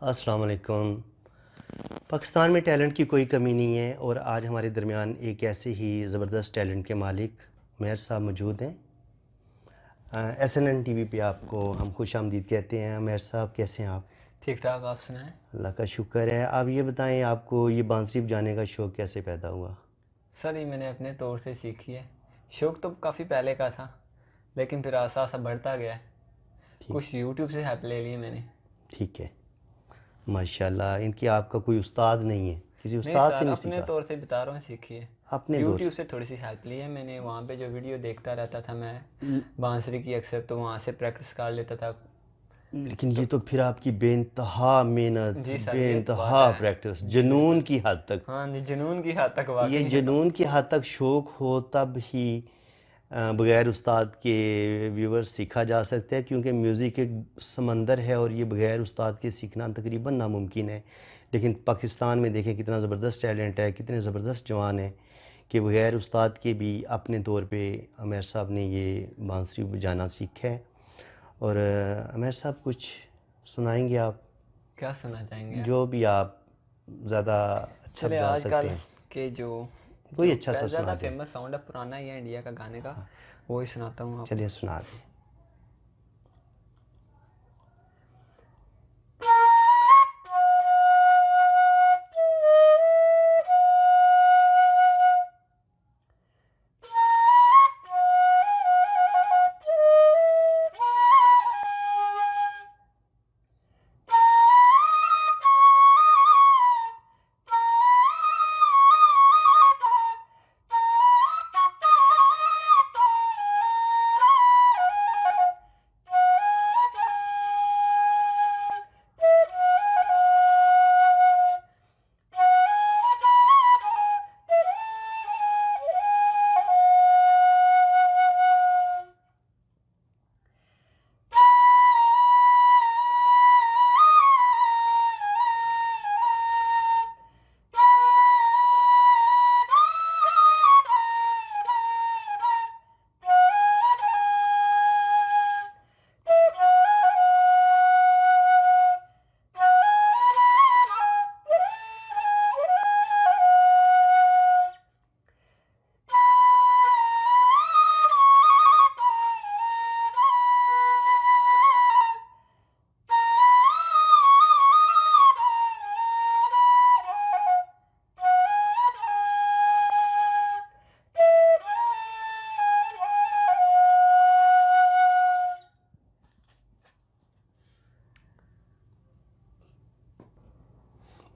अस्सलाम वालेकुम। पाकिस्तान में टैलेंट की कोई कमी नहीं है और आज हमारे दरमियान एक ऐसे ही ज़बरदस्त टैलेंट के मालिक मेहर साहब मौजूद हैं। SNN टीवी पे आपको हम खुशामदीद कहते हैं। मेहर साहब, कैसे हैं आप? ठीक ठाक, आप सुनाएं। अल्लाह का शुक्र है। आप ये बताएं, आपको ये बांसुरी बजाने का शौक़ कैसे पैदा हुआ? सर, ये मैंने अपने तौर से सीखी है। शौक़ तो काफ़ी पहले का था, लेकिन फिर आसा आसा बढ़ता गया है। ठीक कुछ यूट्यूब से हेल्प ले ली मैंने। ठीक है, माशाल्लाह। इनकी आपका कोई उस्ताद नहीं है? किसी नहीं उस्ताद से सर, नहीं अपने सीखा? तौर से बता रहा हूँ, सीखी है। अपने दौर यूट्यूब से। से थोड़ी सी हेल्प ली है मैंने। वहाँ पे जो वीडियो देखता रहता था मैं बांसुरी की अक्सर, तो वहाँ से प्रैक्टिस कर लेता था। लेकिन ये तो तो फिर आपकी बेइंतहा मेहनत, जी सर, ये तो बात बेइंतहा है। प्रैक्टिस, जी जुनून बिल्कुल। की हद तक। हाँ जी, जुनून की हद तक ये वाकई है। जुनून की हद तक शौक़ हो तब ही बग़ैर उस्ताद के व्यूअर्स सीखा जा सकता है, क्योंकि म्यूज़िक एक समंदर है और ये बग़ैर उस्ताद के सीखना तकरीबन नामुमकिन है। लेकिन पाकिस्तान में देखें कितना ज़बरदस्त टैलेंट है, कितने ज़बरदस्त जवान हैं कि बग़ैर उस्ताद के भी अपने तौर पे आमिर साहब ने ये बांसुरी बजाना सीखा है। और आमिर साहब, कुछ सुनाएंगे आप? क्या सुनना चाहेंगे आप? जो भी आप ज़्यादा अच्छा चले, बजा सकते आजकल हैं, के जो कोई जो अच्छा सा सुना ज़्यादा दें। फेमस साउंड है, पुराना ही है इंडिया का गाने का, वो ही सुनाता हूँ आपको। चलिए सुना दें।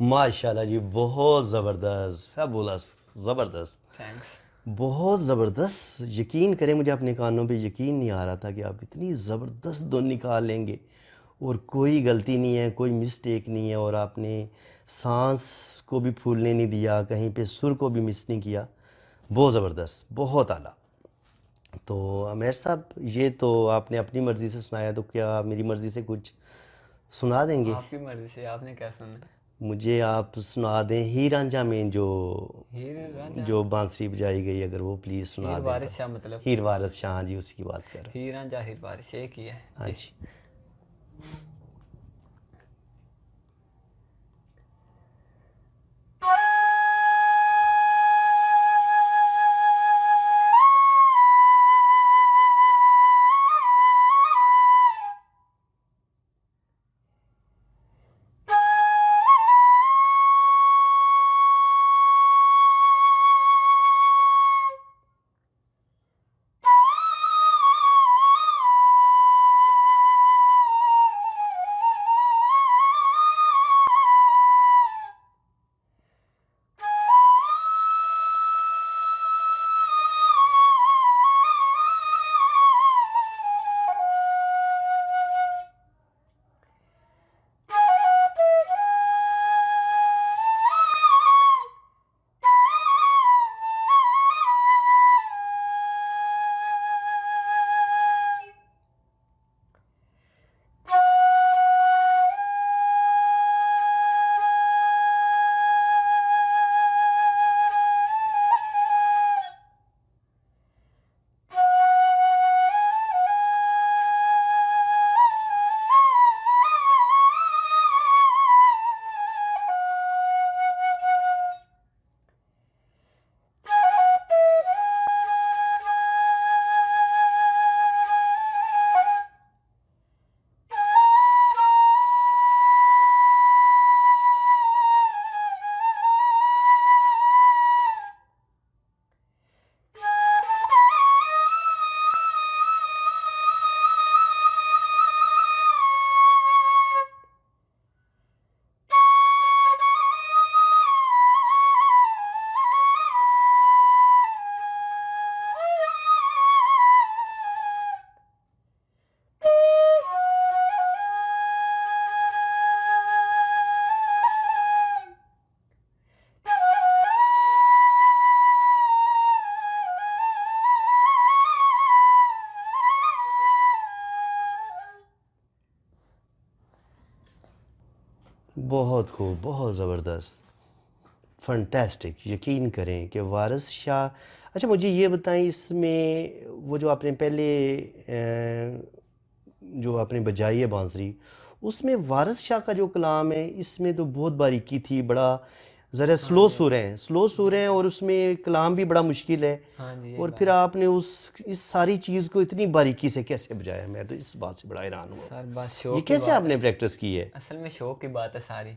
माशाल्लाह जी, बहुत ज़बरदस्त, फैबुलस, ज़बरदस्त, थैंक्स। बहुत ज़बरदस्त। यकीन करें, मुझे अपने कानों पे यकीन नहीं आ रहा था कि आप इतनी ज़बरदस्त धुन निकाल लेंगे और कोई गलती नहीं है, कोई मिस्टेक नहीं है, और आपने सांस को भी फूलने नहीं दिया, कहीं पे सुर को भी मिस नहीं किया। बहुत ज़बरदस्त, बहुत आला। तो आमिर साहब, ये तो आपने अपनी मर्ज़ी से सुनाया, तो क्या मेरी मर्ज़ी से कुछ सुना देंगे? आपकी मर्जी से, आपने क्या सुनना है? मुझे आप सुना दें हीर रांझा में जो हीर रांझा। जो बांसुरी बजाई गई, अगर वो प्लीज़ सुना हीर दें तो। वारिस शाह मतलब? हीर वारिस शाह जी, उसकी बात कर रहा हूँ। हीर रांझा हीर वारिस एक ही है हाँ जी। जी। बहुत खूब, बहुत ज़बरदस्त, फंटेस्टिक। यकीन करें कि वारिस शाह। अच्छा मुझे ये बताएं, इसमें वो जो आपने पहले जो आपने बजाई है बांसुरी, उसमें वारिस शाह का जो कलाम है इसमें तो बहुत बारीकी थी, बड़ा ज़रा हाँ स्लो जी, हाँ सुर जी। हैं, स्लो सुर जी हैं, सर। और उसमें कलाम भी बड़ा मुश्किल है। हाँ जी, यही और फिर बात। आपने उस इस सारी चीज़ को इतनी बारीकी से कैसे बजाया, मैं तो इस बात से बड़ा हैरान हुआ। सर बस ये शौक की कैसे बात है। आपने प्रैक्टिस की है? असल में शौक की बात है सारी।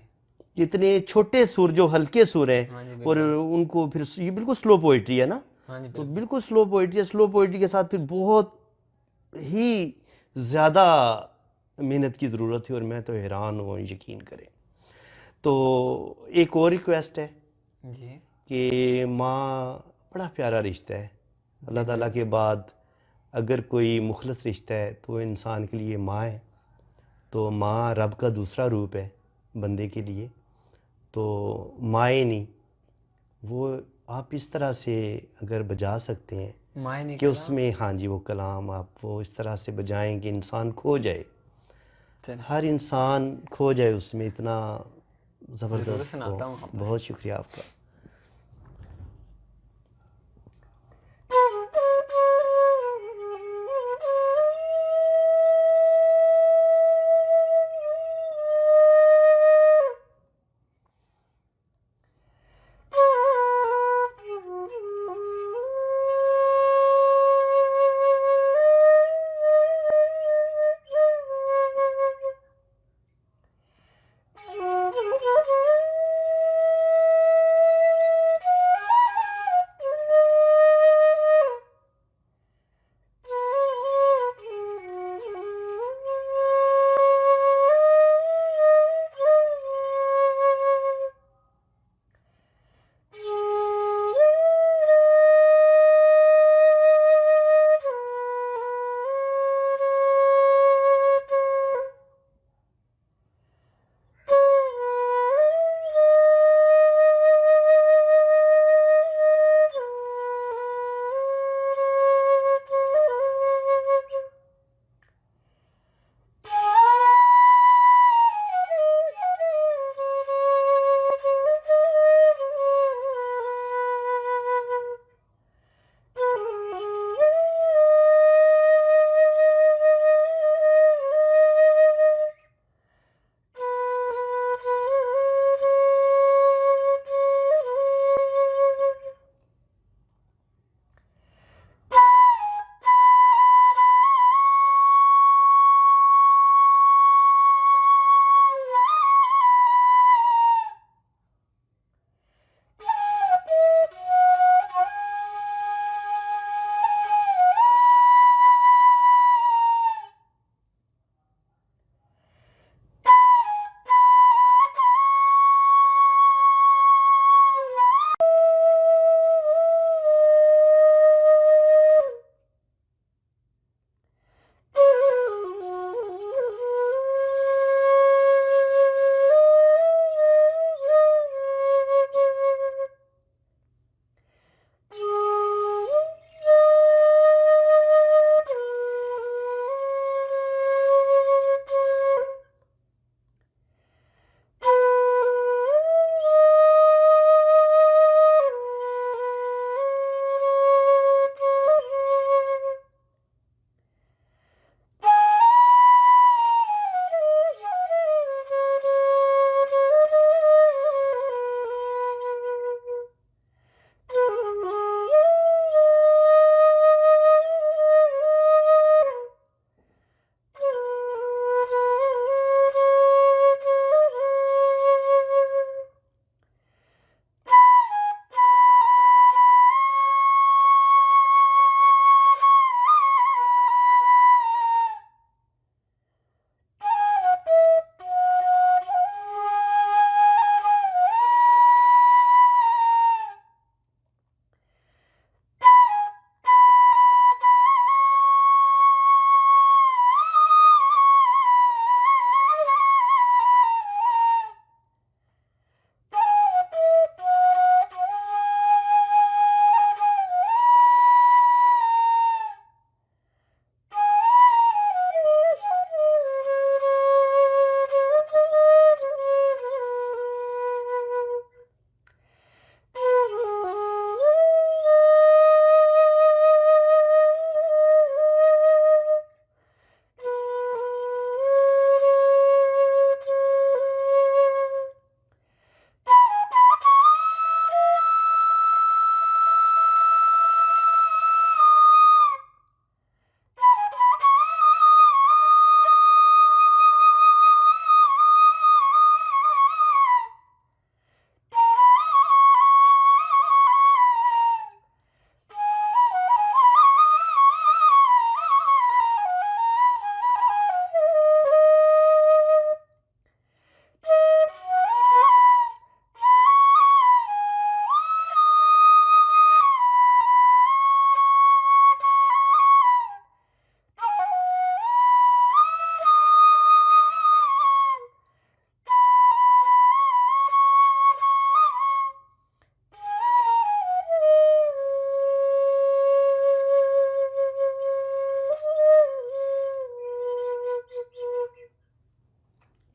इतने छोटे सुर जो हल्के सुर हैं, हाँ जी, और बिल्कुल। उनको फिर ये बिल्कुल स्लो पोइट्री है ना? हाँ जी, तो बिल्कुल। बिल्कुल स्लो पोइट्री है, स्लो पोइट्री के साथ फिर बहुत ही ज़्यादा मेहनत की ज़रूरत है, और मैं तो हैरान हूँ, यकीन करें। तो एक और रिक्वेस्ट है जी। कि माँ बड़ा प्यारा रिश्ता है जी अल्लाह ताला के बिल्कुल। बाद। अगर कोई मुखलस रिश्ता है तो इंसान के लिए माँ है। तो माँ रब का दूसरा रूप है बंदे के लिए। तो माए नहीं, वो आप इस तरह से अगर बजा सकते हैं मायने कि कला। उसमें, हाँ जी, वो कलाम आप वो इस तरह से बजाएं कि इंसान खो जाए, चल, हर इंसान खो जाए उसमें, इतना ज़रूर ज़बरदस्त हो। सुनाता हूँ आपको। बहुत शुक्रिया आपका।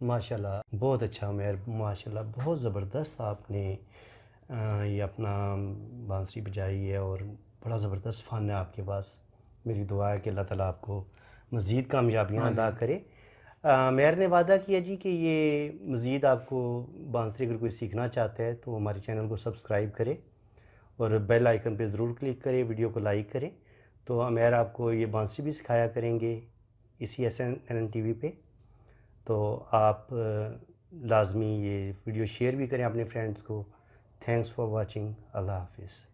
माशाल्लाह, बहुत अच्छा उमैर, माशाल्लाह बहुत ज़बरदस्त आपने ये अपना बांसुरी बजाई है और बड़ा ज़बरदस्त फ़न है आपके पास। मेरी दुआ है कि अल्लाह ताला आपको मज़ीद कामयाबियाँ अता आमीन। करे। मेयर ने वादा किया जी कि ये मज़ीद आपको बांसुरी अगर कोई सीखना चाहता है तो हमारे चैनल को सब्सक्राइब करे और बेल आइकन पे ज़रूर क्लिक करें, वीडियो को लाइक करें। तो उमैर आपको ये बांसुरी भी सिखाया करेंगे इसी SNN TV पे। तो आप लाज़मी ये वीडियो शेयर भी करें अपने फ्रेंड्स को। Thanks for watching. अल्लाह हाफ़िज़।